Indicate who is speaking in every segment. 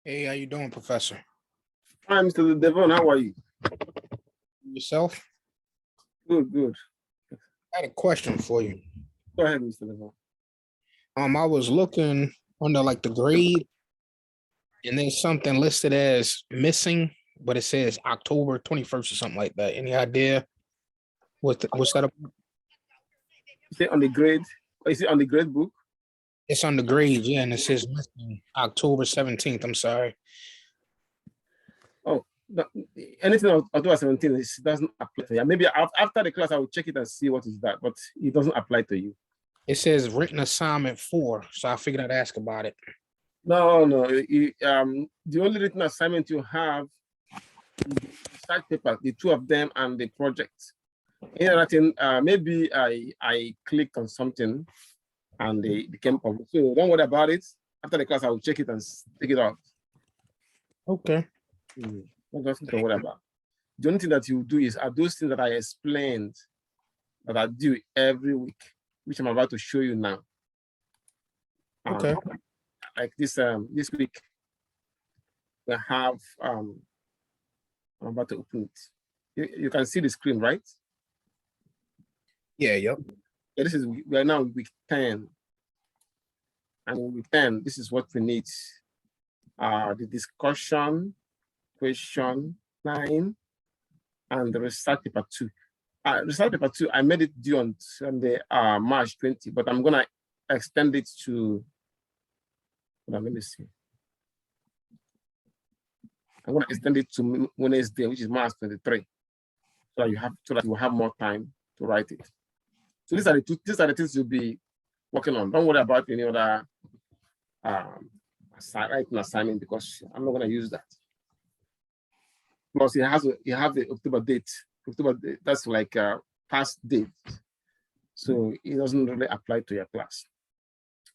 Speaker 1: Hey, how you doing, Professor?
Speaker 2: Hi, Mr. Devon, how are you?
Speaker 1: Yourself?
Speaker 2: Good, good.
Speaker 1: I had a question for you.
Speaker 2: Go ahead, Mr. Devon.
Speaker 1: I was looking under like the grade, and there's something listed as missing, but it says October 21st or something like that. Any idea what's that about?
Speaker 2: Is it on the grade? Is it on the grade book?
Speaker 1: It's on the grade, yeah, and it says missing October 17th. I'm sorry.
Speaker 2: Oh, anything on October 17th, it doesn't apply to you. Maybe after the class, I will check it and see what is that, but it doesn't apply to you.
Speaker 1: It says written assignment 4, so I figured I'd ask about it.
Speaker 2: No. The only written assignment you have is the research paper, the two of them, and the project. In other thing, maybe I clicked on something and they became public. So don't worry about it. After the class, I will check it and take it out.
Speaker 1: Okay.
Speaker 2: Nothing to worry about. The only thing that you do is those things that I explained that I do every week, which I'm about to show you now.
Speaker 1: Okay.
Speaker 2: Like this week, we have I'm about to open it. You can see the screen, right?
Speaker 1: Yeah, yep.
Speaker 2: Yeah, we are now in week 10. And in week 10, this is what we need. The discussion, question 9, and the research paper 2. Research paper 2, I made it due on the March 20, but I'm gonna extend it to, let me see. I'm gonna extend it to Wednesday, which is March 23. So that you have more time to write it. So these are the things you'll be working on. Don't worry about any other writing assignment because I'm not gonna use that. Plus, it has the October date. That's like a past date. So it doesn't really apply to your class.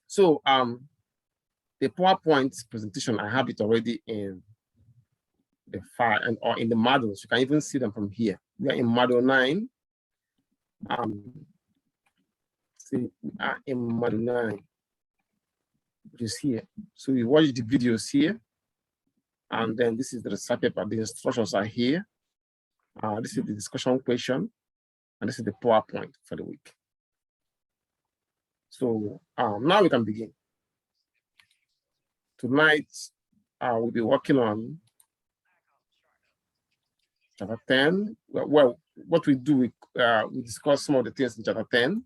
Speaker 2: So the PowerPoint presentation, I have it already in the file or in the models. You can even see them from here. We are in model 9. See, we are in model 9, which is here. So you watch the videos here. And then this is the research paper. The instructions are here. This is the discussion question. And this is the PowerPoint for the week. So now we can begin. Tonight, we'll be working on chapter 10. Well, what we do, we discuss some of the things in chapter 10,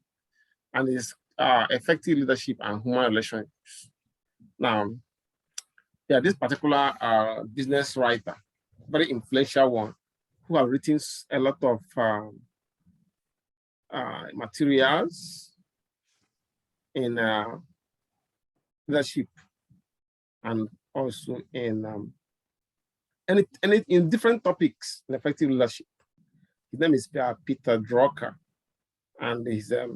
Speaker 2: and it's effective leadership and human relations. Now, yeah, this particular business writer, very influential one, who have written a lot of materials in leadership and also in in different topics in effective leadership. His name is Peter Drucker, and he's a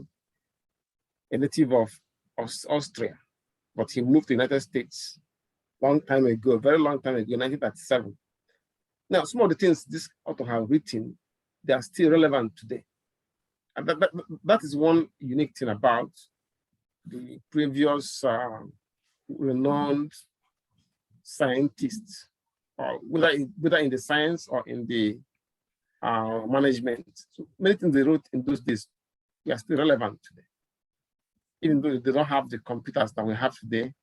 Speaker 2: native of Austria, but he moved to the United States long time ago, very long time ago, 1937. Now, some of the things this author have written, they are still relevant today. And that is one unique thing about the previous renowned scientists, or whether in the science or in the management. So many things they wrote in those days, they are still relevant today. Even though they don't have the computers that we have today,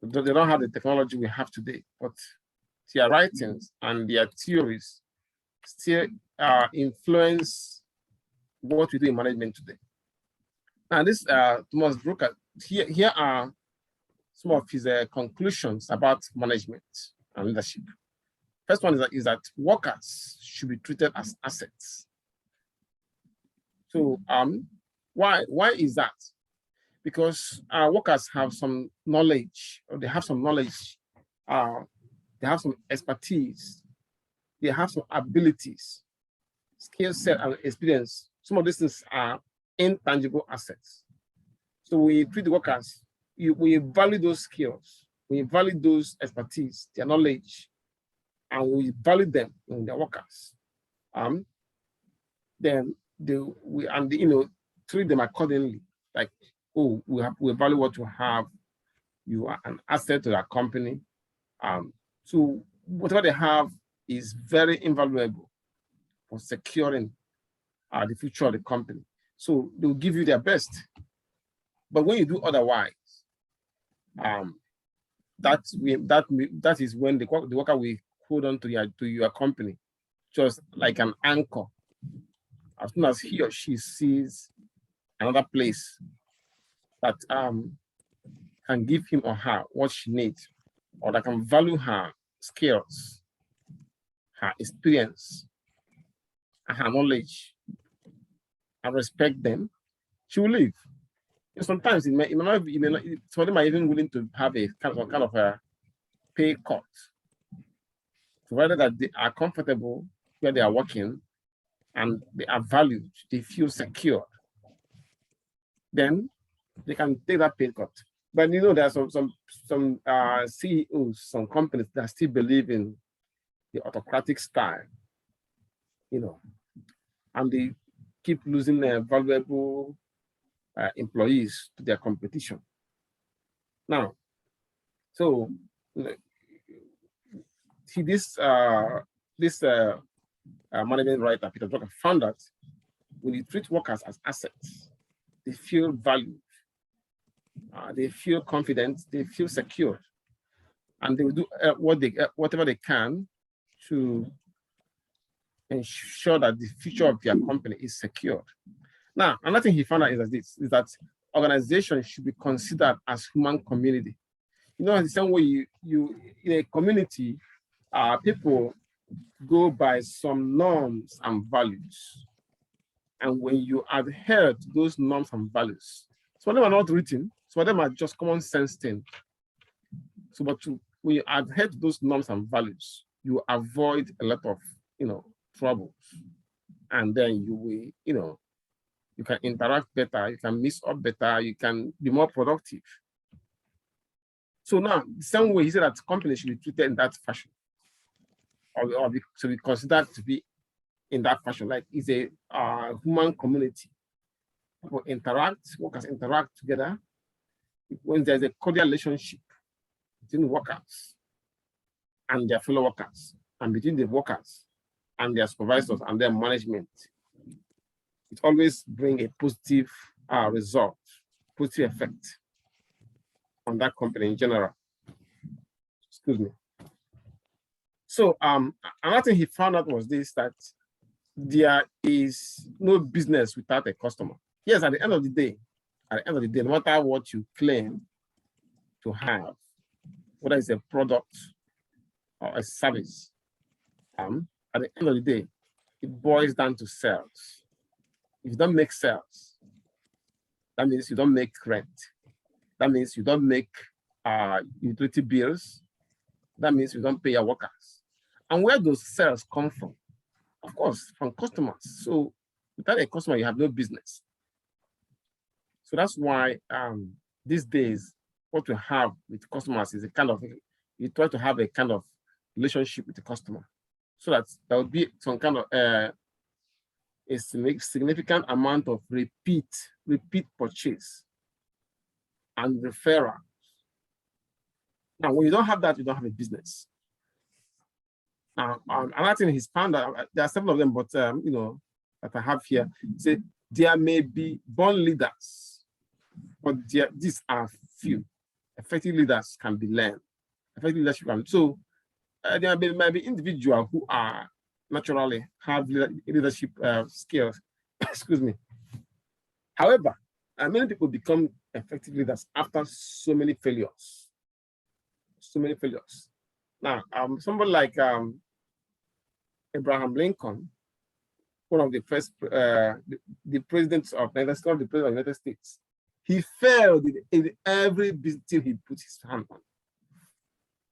Speaker 2: they don't have the technology we have today, but their writings and their theories still influence what we do in management today. Now, this Thomas Drucker, here are some of his conclusions about management and leadership. First one is that workers should be treated as assets. So why is that? Because workers have some knowledge, or they have some knowledge they have some expertise, they have some abilities, skill set and experience. Some of these things are intangible assets. So when you treat the workers, when you value those skills, when you value those expertise, their knowledge, and we value them in their workers, then treat them accordingly. Like, oh, we value what you have. You are an asset to our company. So whatever they have is very invaluable for securing the future of the company. So they'll give you their best. But when you do otherwise, that is when the worker will hold on to your company, just like an anchor. As soon as he or she sees another place that can give him or her what she needs, or that can value her skills, her experience, and her knowledge, and respect them, she will leave. And sometimes somebody might even willing to have a kind of a pay cut, provided that they are comfortable where they are working and they are valued, they feel secure. Then they can take that pay cut. But there are some CEOs, some companies that still believe in the autocratic style, and they keep losing their valuable employees to their competition. Now, so this management writer, Peter Drucker, found that when you treat workers as assets, they feel valued, they feel confident, they feel secure, and they will do whatever they can to ensure that the future of their company is secured. Now, another thing he found out is that organizations should be considered as human community. In the same way you in a community, people go by some norms and values. And when you adhere to those norms and values, some of them are not written, some of them are just common sense things. So, but when you adhere to those norms and values, you avoid a lot of troubles. And then you will, you can interact better, you can mix up better, you can be more productive. So now, the same way he said that companies should be treated in that fashion, or should be considered to be in that fashion, like it's a human community. People workers interact together. When there's a cordial relationship between workers and their fellow workers, and between the workers and their supervisors and their management, it always brings a positive result, positive effect on that company in general. Excuse me. So another thing he found out was this, that there is no business without a customer. Yes, at the end of the day, no matter what you claim to have, whether it's a product or a service, at the end of the day, it boils down to sales. If you don't make sales, that means you don't make rent. That means you don't make utility bills. That means you don't pay your workers. And where those sales come from? Of course, from customers. So without a customer, you have no business. So that's why these days, what we have with customers is you try to have a kind of relationship with the customer, so that there will be some kind of a significant amount of repeat purchase and referral. Now, when you don't have that, you don't have a business. Another thing he's found out, there are several of them, but that I have here, say there may be born leaders, but these are few. Effective leaders can be learned. Effective leadership can. So there might be individuals who are naturally have leadership skills. Excuse me. However, many people become effective leaders after so many failures. So many failures. Now, somebody like Abraham Lincoln, one of the first, the presidents of the United States, he failed in every business he put his hand on.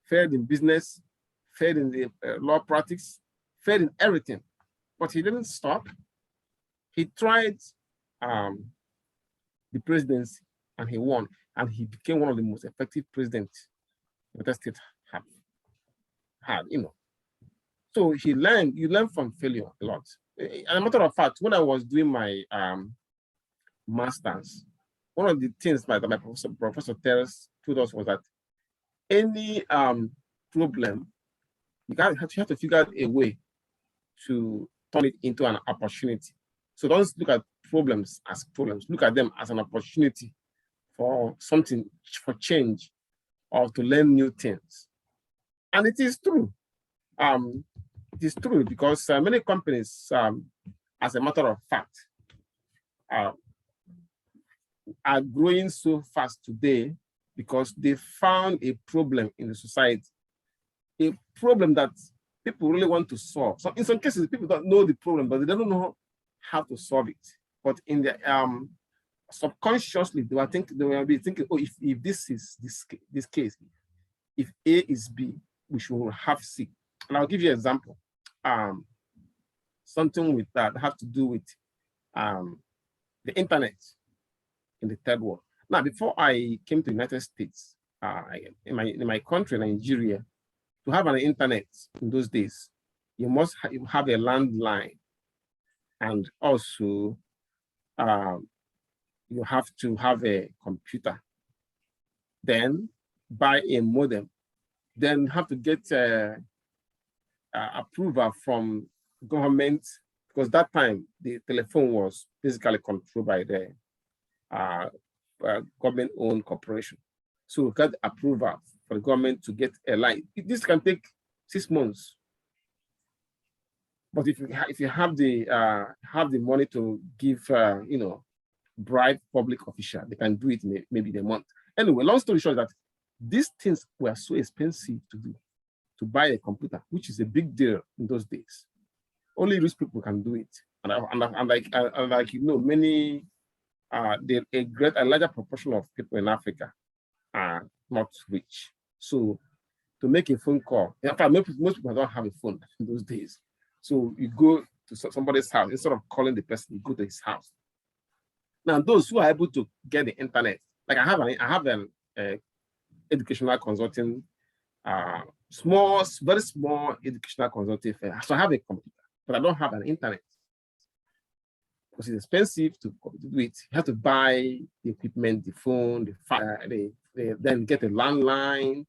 Speaker 2: Failed in business, failed in the law practice, failed in everything. But he didn't stop. He tried the presidency and he won. And he became one of the most effective presidents the state have had, So you learn from failure a lot. As a matter of fact, when I was doing my master's, one of the things that my Professor Terrace told us was that any problem, you have to figure out a way to turn it into an opportunity. So don't look at problems as problems, look at them as an opportunity for something, for change, or to learn new things. And it is true. It is true because many companies, as a matter of fact, are growing so fast today because they found a problem in the society, a problem that people really want to solve. So in some cases, people don't know the problem, but they don't know how to solve it. But in the subconsciously, they will be thinking, oh, if this is this case, if A is B, we should have C. And I'll give you an example. Something with that have to do with the internet in the third world. Now, before I came to the United States, in my country, Nigeria, to have an internet in those days, you must have a landline, and also you have to have a computer. Then buy a modem. Then have to get approval from government, because that time the telephone was basically controlled by the government-owned corporation. So we got approval for the government to get a line. This can take 6 months. But if you have the money to give, bribe public official, they can do it maybe in a month. Anyway, long story short, that these things were so expensive to do, to buy a computer, which is a big deal in those days. Only rich people can do it, and many, a larger proportion of people in Africa are not rich. So to make a phone call, in fact, most people don't have a phone in those days. So you go to somebody's house, instead of calling the person, you go to his house. Now, those who are able to get the internet, like I have an educational consulting, very small educational consulting firm. So I have a computer, but I don't have an internet because it's expensive to do it. You have to buy the equipment, the phone, the fire, then get a landline,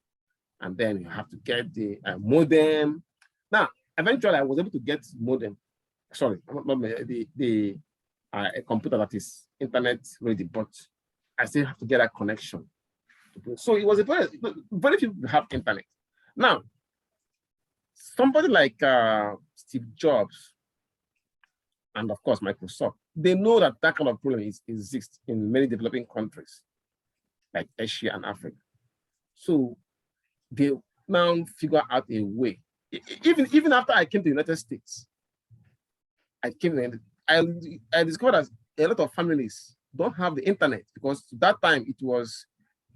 Speaker 2: and then you have to get the modem. Now, eventually, I was able to get modem. Sorry, a computer that is internet ready, but I still have to get a connection. So it was very few people have internet. Now, somebody like Steve Jobs, and of course Microsoft, they know that that kind of problem exists in many developing countries, like Asia and Africa. So they now figure out a way. Even after I came to the United States, I discovered that a lot of families don't have the internet, because that time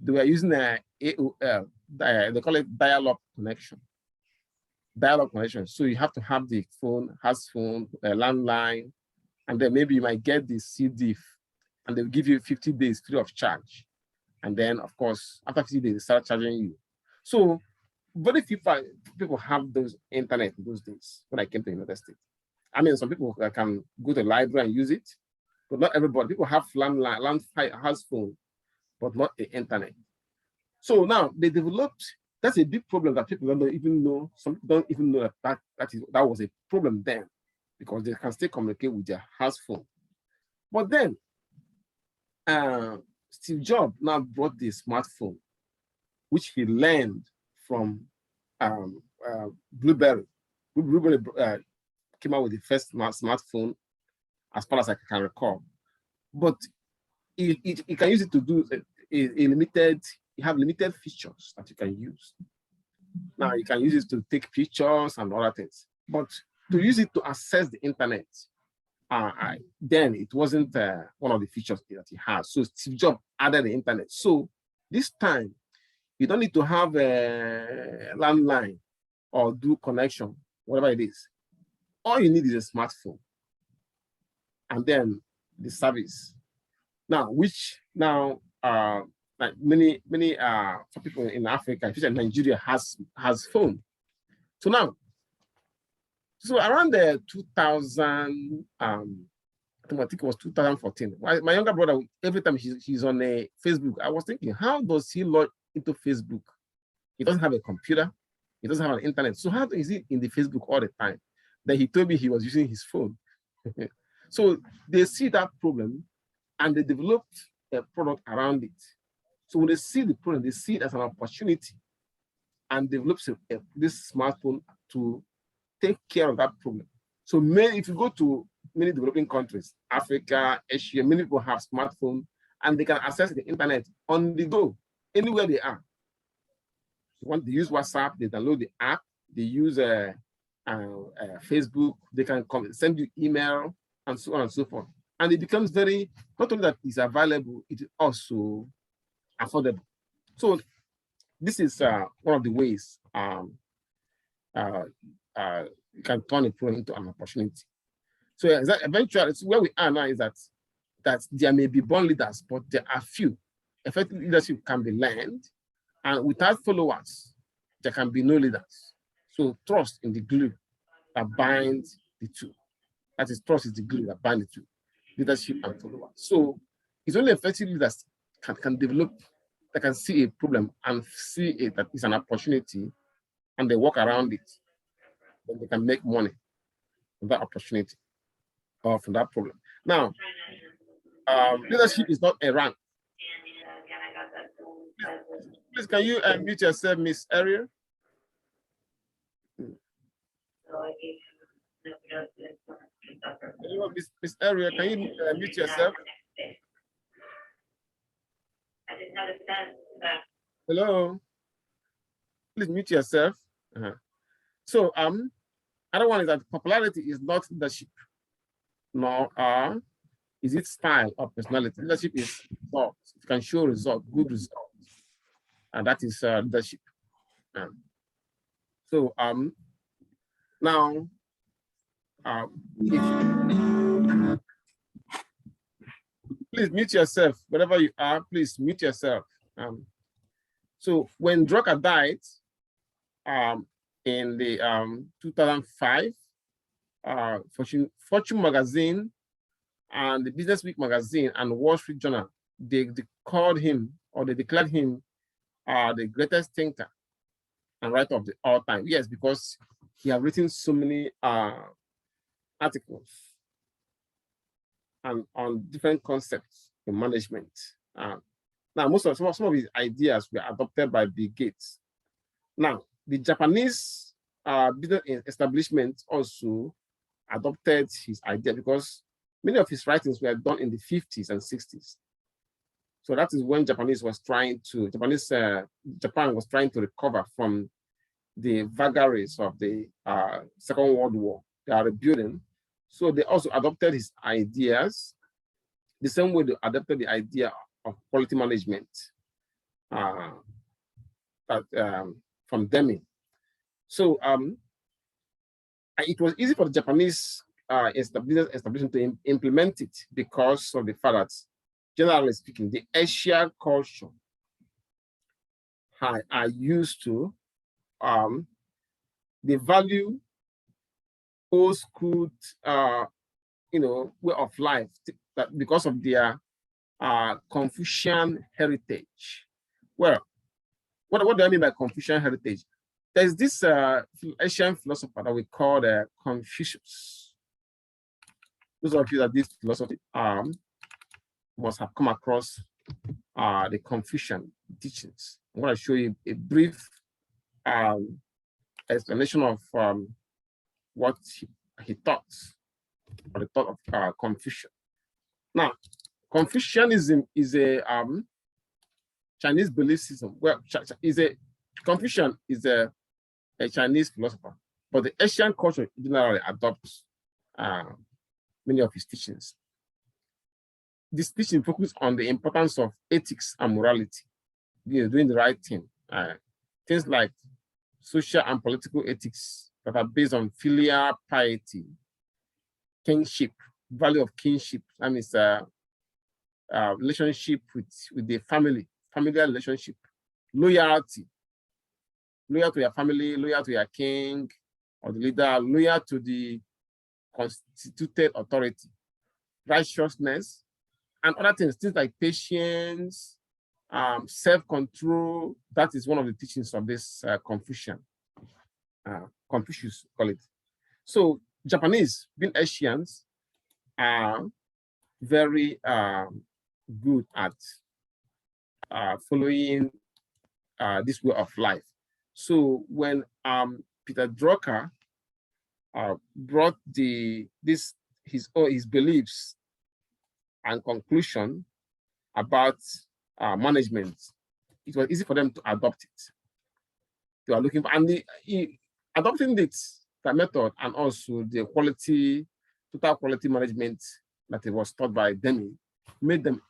Speaker 2: they were using AOL, they call it dial-up connection. Dial-up connection. So you have to have the house phone, a landline, and then maybe you might get the CD, and they'll give you 50 days free of charge. And then, of course, after 50 days, they start charging you. So very few people have those internet in those days when I came to the United States. I mean, some people can go to the library and use it, but not everybody. People have landline, house phone, but not the internet. So now they developed, that's a big problem that people don't even know. Some people don't even know that was a problem then, because they can still communicate with their house phone. But then Steve Jobs now brought the smartphone, which he learned from Blueberry. Blueberry came out with the first smartphone, as far as I can recall. But you can use it to do you have limited features that you can use. Now you can use it to take pictures and other things, but to use it to access the internet, then it wasn't one of the features that he has. So Steve Jobs added the internet. So this time, you don't need to have a landline. or do connection, whatever it is. All you need is a smartphone, and then the service. Now, like many people in Africa, especially Nigeria, has phone. So now, so around the 2000, I think it was 2014. My younger brother, every time he's on a Facebook, I was thinking, how does he log into Facebook? He doesn't have a computer. He doesn't have an internet. So how is he in the Facebook all the time? Then he told me he was using his phone. So they see that problem and they developed a product around it. So when they see the problem, they see it as an opportunity and develop this smartphone to take care of that problem. So if you go to many developing countries, Africa, Asia, many people have smartphones and they can access the internet on the go, anywhere they are. When they use WhatsApp, they download the app, they use Facebook, they can send you email and so on and so forth. And it becomes very, not only that it's available, it is also affordable. So this is one of the ways you can turn a problem into an opportunity. So eventually, where we are now is that there may be born leaders, but there are few. Effective leadership can be learned, and without followers, there can be no leaders. So trust in the glue that binds the two. That is, trust is the glue that binds the two, leadership and followers. So it's only effective leaders can develop, that can see a problem and see it that it's an opportunity, and they work around it. Then they can make money from that opportunity or from that problem. Now, leadership is not a rank. Please, can you mute yourself, Miss Ariel? Miss Ariel, can you mute yourself? Hello. Please mute yourself. So, other one is that popularity is not leadership, nor is it style or personality. Leadership is results. It can show results, good results, and that is leadership. So now, please mute yourself. Wherever you are, please mute yourself. So when Drucker died, in the 2005, Fortune magazine and the Business Week magazine and Wall Street Journal, they called him, or they declared him the greatest thinker and writer of the all time. Yes, because he has written so many articles and on different concepts in management. Now, some of his ideas were adopted by Bill Gates. Now, the Japanese business establishment also adopted his idea because many of his writings were done in the 50s and 60s. So that is when Japan was trying to recover from the vagaries of the Second World War. They are rebuilding. So they also adopted his ideas the same way they adopted the idea of quality management from Deming. So it was easy for the Japanese establishment to implement it because of the fact that, generally speaking, the Asian culture are used to the value old school, way of life, that because of their Confucian heritage. Well, what do I mean by Confucian heritage? There's this Asian philosopher that we call Confucius. Those of you that this philosophy must have come across the Confucian teachings. I'm going to show you a brief explanation of what he taught, or the thought of Confucius. Now, Confucianism is a Chinese belief system. Well, Confucian is a Chinese philosopher, but the Asian culture generally adopts many of his teachings. This teaching focuses on the importance of ethics and morality, doing the right thing. Things like social and political ethics that are based on filial piety, kinship, value of kinship. That means relationship with the family, familiar relationship, loyalty, loyal to your family, loyal to your king or the leader, loyal to the constituted authority, righteousness, and other things like patience, self-control. That is one of the teachings of this Confucius, call it. So Japanese, being Asians, are very good at following this way of life. So when Peter Drucker brought his beliefs and conclusion about management, it was easy for them to adopt it. They were looking for, and adopting that method and also the total quality management that it was taught by them made them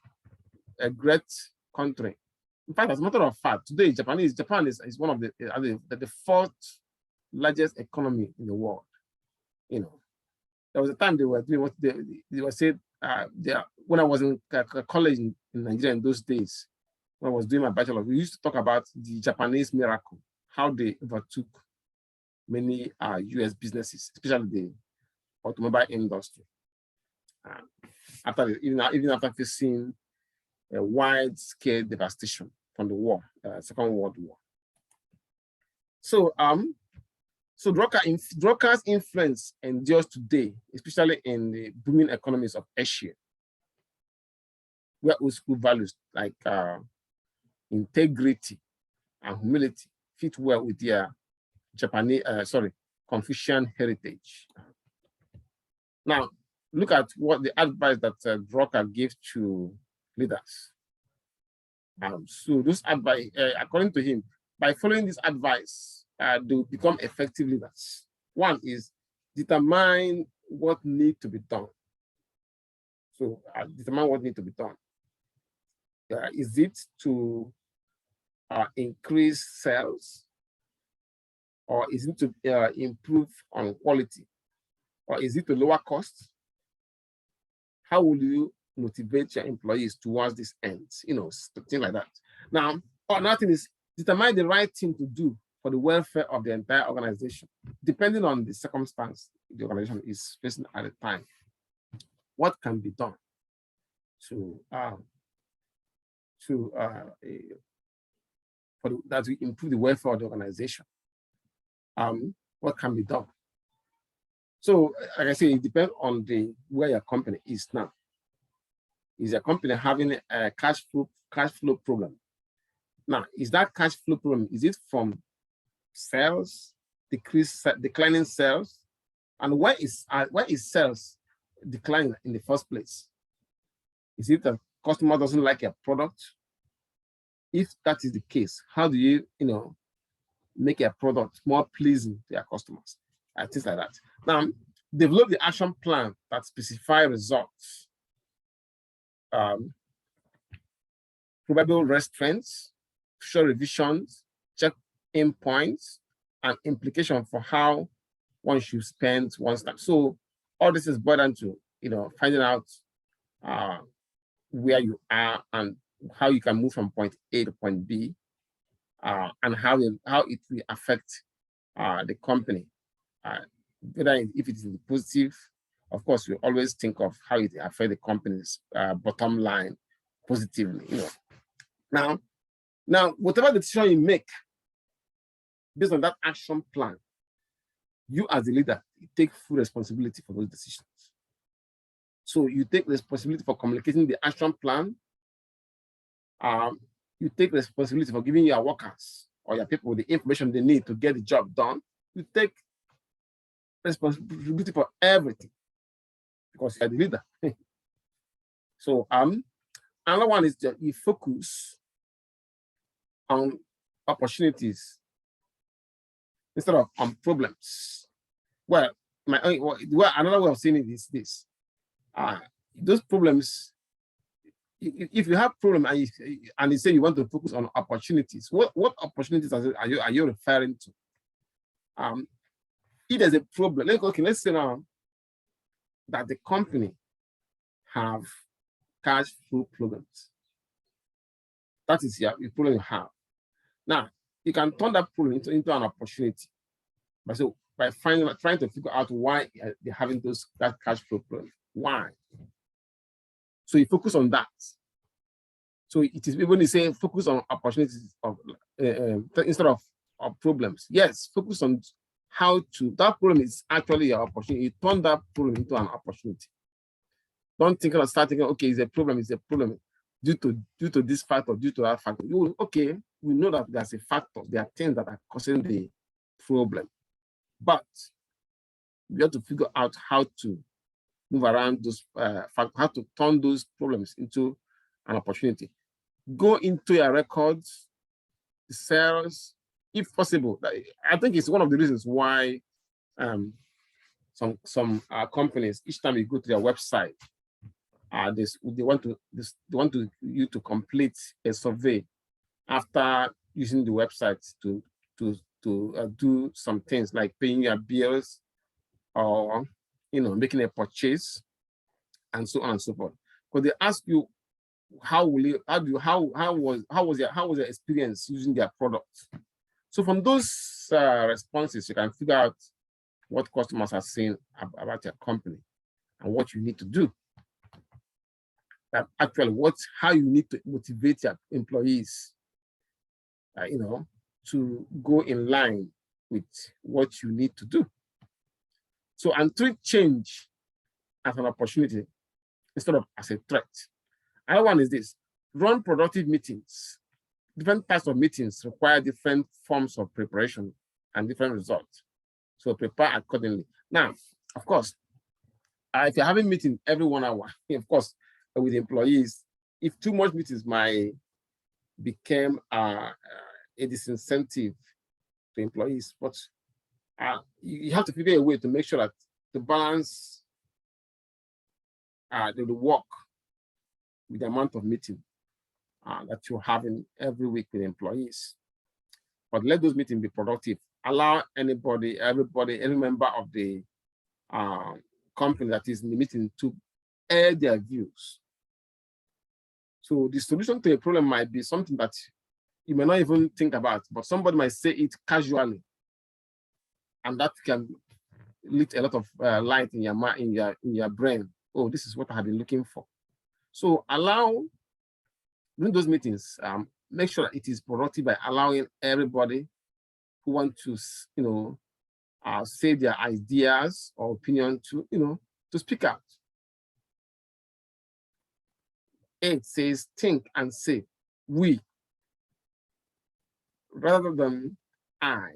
Speaker 2: a great country. In fact, as a matter of fact, today Japan is one of the fourth largest economy in the world. You know, there was a time they were doing what they were said. When I was in college in Nigeria in those days, when I was doing my bachelor, we used to talk about the Japanese miracle, how they overtook many US businesses, especially the automobile industry. Even after facing a wide-scale devastation from the war, Second World War. So, Drucker's influence endures today, especially in the booming economies of Asia, where old school values like integrity and humility fit well with their Confucian heritage. Now, look at what the advice that Drucker gave to leaders. So this advice, according to him, by following this advice, they will become effective leaders. One is determine what needs to be done. So determine what needs to be done. Is it to increase sales? Or is it to improve on quality? Or is it to lower costs? How will you motivate your employees towards this end? You know, things like that. Now, another thing is determine the right thing to do for the welfare of the entire organization, depending on the circumstance the organization is facing at the time. What can be done that will improve the welfare of the organization? What can be done? So, like I say, it depends on where your company is now. Is your company having a cash flow problem? Now, is that cash flow problem, is it from sales, declining sales? And why is sales declining in the first place? Is it that customer doesn't like your product? If that is the case, how do you make a product more pleasing to your customers? Things like that. Now, develop the action plan that specify results, probable restraints, future revisions, check-in points, and implication for how one should spend one's time. So all this is boiled down to finding out where you are and how you can move from point A to point B, and how it will affect the company. Whether if it is positive, of course, we always think of how it affects the company's bottom line positively. Now, whatever decision you make based on that action plan, you as the leader, you take full responsibility for those decisions. So you take responsibility for communicating the action plan. You take responsibility for giving your workers or your people the information they need to get the job done. You take responsibility for everything because you're the leader. So another one is that you focus on opportunities instead of on problems. Well, another way of saying it is this: those problems. If you have problem and you say you want to focus on opportunities, what opportunities are you referring to? If there's a problem, let's say now that the company have cash flow problems. That is your problem you have. Now, you can turn that problem into an opportunity. By trying to figure out why they're having that cash flow problem. Why? So you focus on that. So it is when you say focus on opportunities instead of problems. Yes, focus on how to, that problem is actually your opportunity. You turn that problem into an opportunity. Don't think of start thinking, okay, it's a problem due to this factor, due to that factor. Okay, we know that there's a factor. There are things that are causing the problem. But we have to figure out how to move around those factors, how to turn those problems into an opportunity. Go into your records, the sales, if possible. I think it's one of the reasons why some companies, each time you go to their website, they want you to complete a survey after using the website to do some things like paying your bills or making a purchase and so on and so forth. Because they ask you how was your experience using their products. So from those responses, you can figure out what customers are saying about your company and what you need to do. That actually how you need to motivate your employees, to go in line with what you need to do. So, and treat change as an opportunity instead of as a threat. Another one is this: run productive meetings. Different types of meetings require different forms of preparation and different results. So prepare accordingly. Now, of course, if you're having meetings every 1 hour, of course, with employees, if too much meetings might become a disincentive to employees, but you have to figure a way to make sure that the balance the work with the amount of meeting that you're having every week with employees. But let those meetings be productive. Allow everybody, any member of the company that is in the meeting to air their views. So the solution to a problem might be something that you may not even think about, but somebody might say it casually, and that can lit a lot of light in your brain. Oh, this is what I have been looking for. So during those meetings, make sure that it is productive by allowing everybody who want to, say their ideas or opinion to speak out. 8 says, think and say we, rather than I.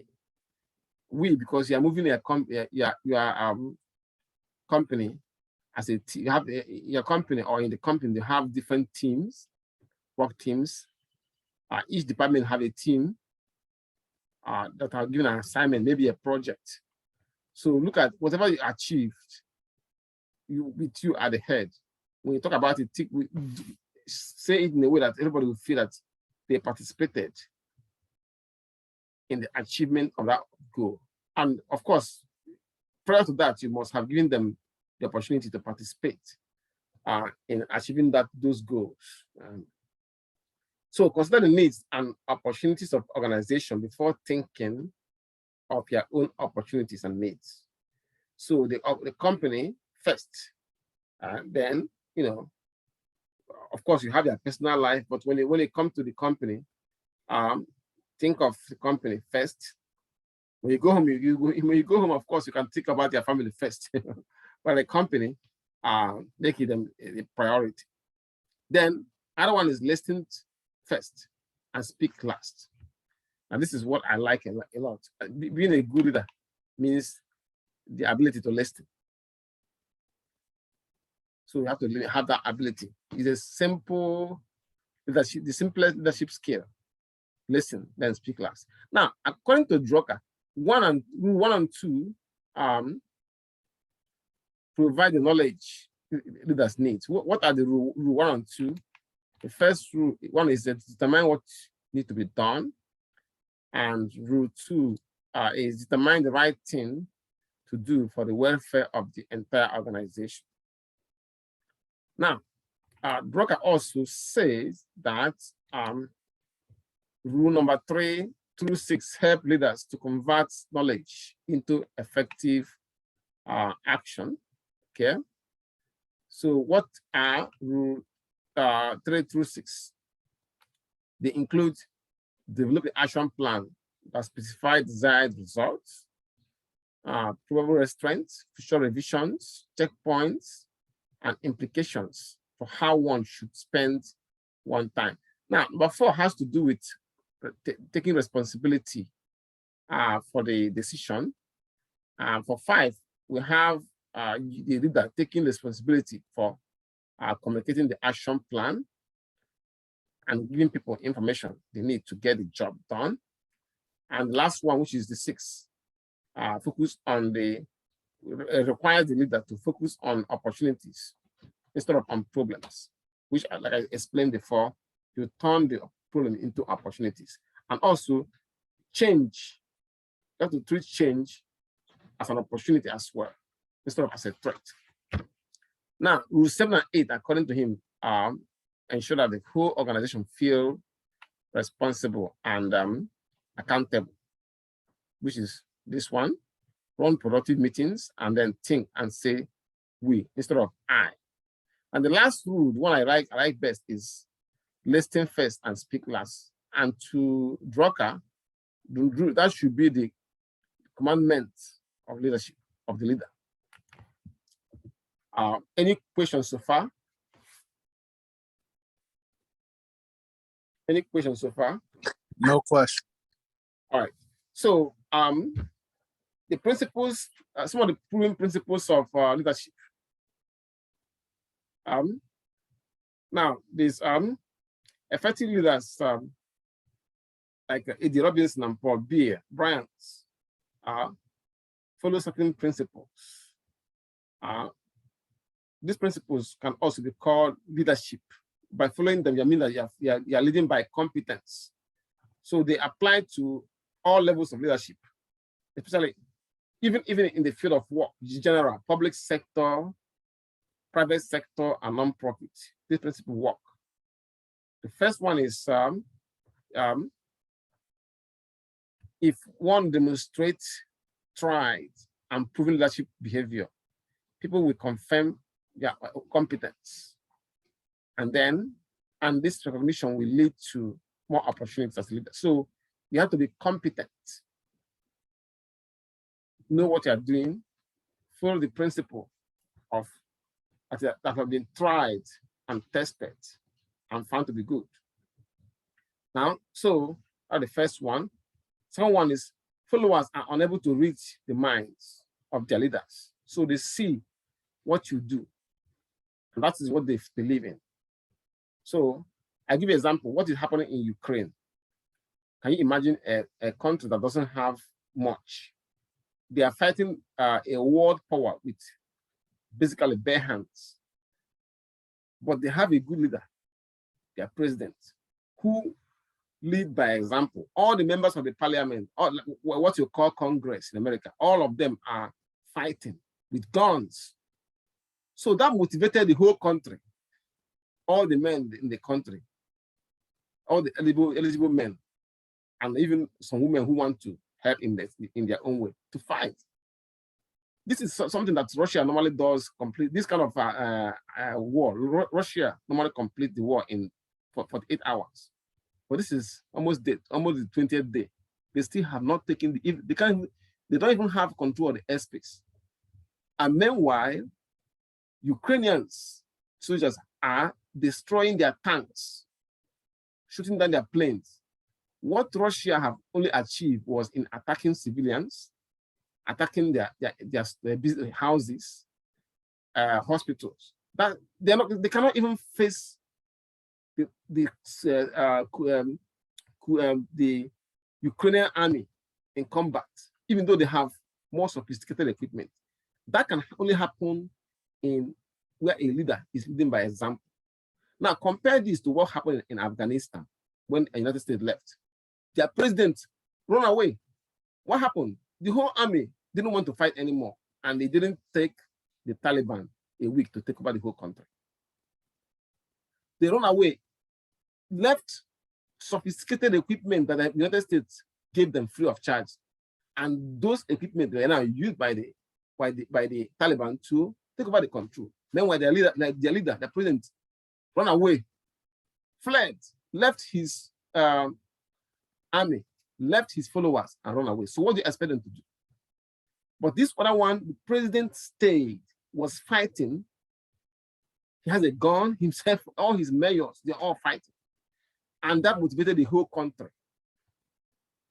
Speaker 2: We, because you are moving your company as a team. You have your company, or in the company, they have different teams, work teams. Each department have a team that are given an assignment, maybe a project. So look at whatever you achieved, with you at the head. When you talk about it, say it in a way that everybody will feel that they participated in the achievement of that goal. And of course, prior to that, you must have given them the opportunity to participate in achieving those goals. So consider the needs and opportunities of organization before thinking of your own opportunities and needs. So the company first, then, of course, you have your personal life, but when it comes to the company, think of the company first. When you go home, of course, you can think about your family first. But the company, make it a priority. Then, other one is listen first and speak last. And this is what I like a lot. Being a good leader means the ability to listen. So you have to have that ability. It's a simple leadership, the simplest leadership skill. Listen, then speak last. Now, according to Drucker, 1 and 2 provide the knowledge leaders need. What are the rule 1 and 2? The first rule 1 is to determine what needs to be done, and rule 2 is determine the right thing to do for the welfare of the entire organization. Now, Drucker also says that rule number 3 through 6 help leaders to convert knowledge into effective action. Okay. So what are rule 3 through 6? They include develop an action plan that specifies desired results, probable restraints, future revisions, checkpoints, and implications for how one should spend one time. Now, number 4 has to do with taking responsibility for the decision. For 5, we have the leader taking responsibility for communicating the action plan and giving people information they need to get the job done. And the last one, which is the 6, focus on requires the leader to focus on opportunities instead of on problems, which, like I explained before, you turn the problem into opportunities. And also change, you have to treat change as an opportunity as well, instead of as a threat. Now, rule 7 and 8, according to him, ensure that the whole organization feel responsible and accountable, which is this one: run productive meetings and then think and say we instead of I. And the last rule, the one I like best, is listen first and speak last. And to Drucker, that should be the commandment of leadership, of the leader. Any questions so far? Any questions so far?
Speaker 3: No question.
Speaker 2: All right. So the principles, some of the proven principles of leadership. Now, these effective leaders like Eddie Robinson and Paul Bryant follow certain principles. These principles can also be called leadership. By following them, you mean that you are leading by competence. So they apply to all levels of leadership, especially even in the field of work, general, public sector, private sector, and non-profit. These principles work. The first one is if one demonstrates tried and proven leadership behavior, people will confirm their competence. And this recognition will lead to more opportunities as a leader. So you have to be competent, know what you are doing, follow the principle of that have been tried and tested and found to be good. Now, so that's the first one. Second one is followers are unable to reach the minds of their leaders. So they see what you do, and that is what they believe in. So I give you an example. What is happening in Ukraine? Can you imagine a country that doesn't have much? They are fighting a world power with basically bare hands. But they have a good leader, their president, who lead by example. All the members of the parliament, or what you call Congress in America, all of them are fighting with guns. So that motivated the whole country, all the men in the country, all the eligible men, and even some women who want to help in their own way to fight. This is something that Russia normally does complete. This kind of war, Russia normally complete the war in 48 hours. But this is almost the 20th day. They still have not taken they don't even have control of the airspace. And meanwhile, Ukrainians soldiers are destroying their tanks, shooting down their planes. What Russia have only achieved was in attacking civilians, attacking their business houses, hospitals. That they cannot even face the Ukrainian army in combat, even though they have more sophisticated equipment. That can only happen in where a leader is leading by example. Now compare this to what happened in Afghanistan when the United States left. Their president ran away what happened? The whole army didn't want to fight anymore, and they didn't take the Taliban a week to take over the whole country. They run away, left sophisticated equipment that the United States gave them free of charge. And those equipment were now used by the Taliban to take over the control. Then when their leader, the president, ran away, fled, left his army, left his followers, and run away. So what do you expect them to do? But this other one, the president stayed, was fighting. He has a gun, himself, all his mayors, they're all fighting. And that motivated the whole country,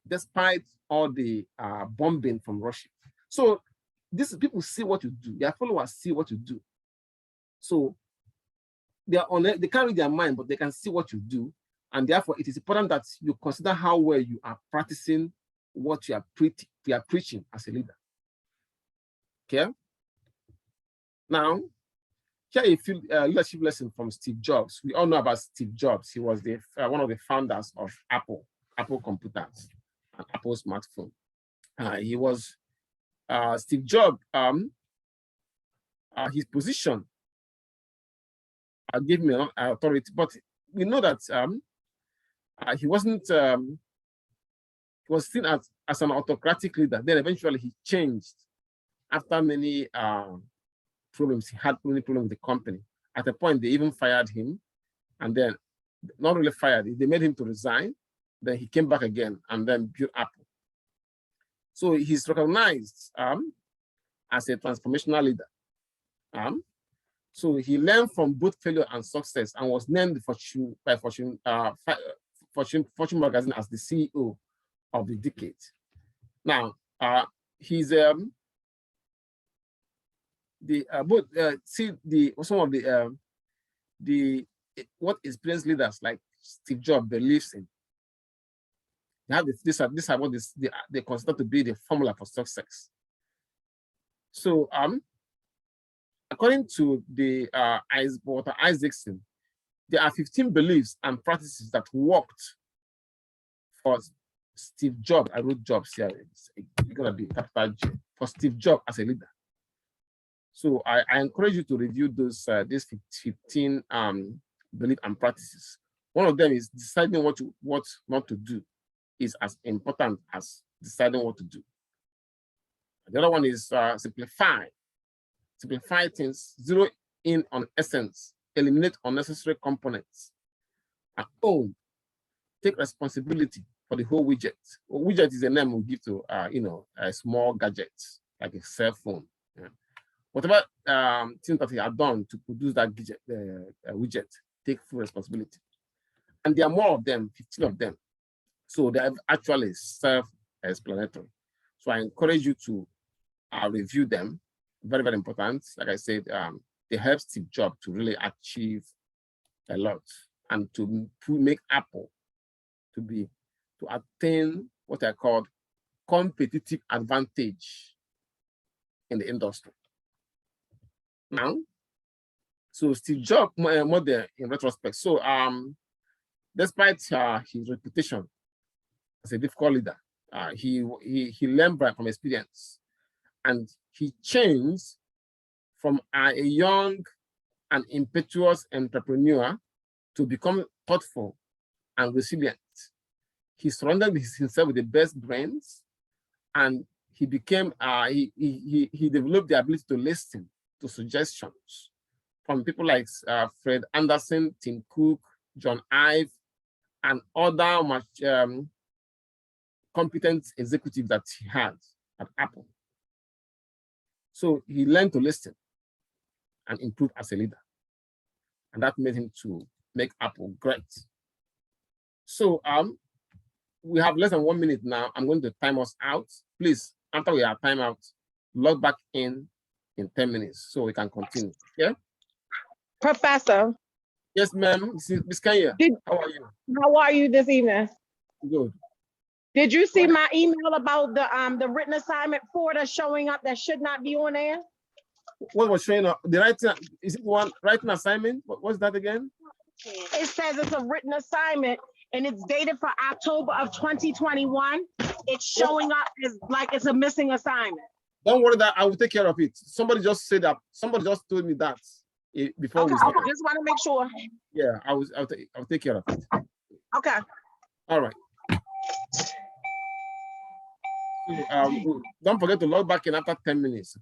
Speaker 2: despite all the bombing from Russia. So these people see what you do, their followers see what you do. So they can't read their mind, but they can see what you do. And therefore, it is important that you consider how well you are practicing what you are preaching as a leader. Okay? Now, here a few leadership lesson from Steve Jobs. We all know about Steve Jobs. He was one of the founders of Apple computers, and Apple smartphone. He was Steve Jobs. His position gave me authority, but we know that he wasn't. He was seen as an autocratic leader. Then eventually he changed after many problems. He had many problems with the company. At a point, they even fired him, and then not really fired, they made him to resign. Then he came back again and then built Apple. So he's recognized as a transformational leader. So he learned from both failure and success and was named Fortune magazine as the CEO of the decade. Now, he's some of what experienced leaders like Steve Jobs believes in. They have these are what they consider to be the formula for success. So according to the Walter Isaacson, there are 15 beliefs and practices that worked for Steve Jobs. I wrote Jobs here. It's gonna be capital J for Steve Jobs as a leader. So I encourage you to review these 15 beliefs and practices. One of them is deciding what not to do is as important as deciding what to do. The other one is simplify. Simplify things, zero in on essence, eliminate unnecessary components. At home, take responsibility for the whole widget. Well, widget is a name we give to a small gadget like a cell phone. Yeah. Whatever things that he had done to produce that widget, take full responsibility. And there are more of them, 15 of them. So they are actually self-explanatory. So I encourage you to review them. Very, very important. Like I said, they help Steve Jobs to really achieve a lot and to make Apple to attain what I call competitive advantage in the industry. Now, so Steve Jobs model in retrospect. So despite his reputation as a difficult leader, he learned from experience, and he changed from a young and impetuous entrepreneur to become thoughtful and resilient. He surrounded himself with the best brains, and he became he developed the ability to listen to suggestions from people like Fred Anderson, Tim Cook, John Ive, and other competent executives that he had at Apple. So he learned to listen and improve as a leader. And that made him to make Apple great. So we have less than 1 minute now. I'm going to time us out. Please, after we have time out, log back in 10 minutes so we can continue. Yeah?
Speaker 3: Professor.
Speaker 2: Yes, ma'am. Ms. Kenya, how are you?
Speaker 3: How are you this evening?
Speaker 2: Good.
Speaker 3: Did you see my email about the written assignment 4 that's showing up that should not be on there?
Speaker 2: What was showing up? The writing, is it one writing assignment? What's that again?
Speaker 3: It says it's a written assignment and it's dated for October of 2021. it's showing up as like it's a missing assignment.
Speaker 2: Don't worry, that I will take care of it. Somebody just said that. Somebody just told me that before
Speaker 3: Okay,
Speaker 2: we started.
Speaker 3: just want to make sure.
Speaker 2: Yeah, I'll take care of it.
Speaker 3: Okay.
Speaker 2: All right. So, don't forget to log back in after 10 minutes.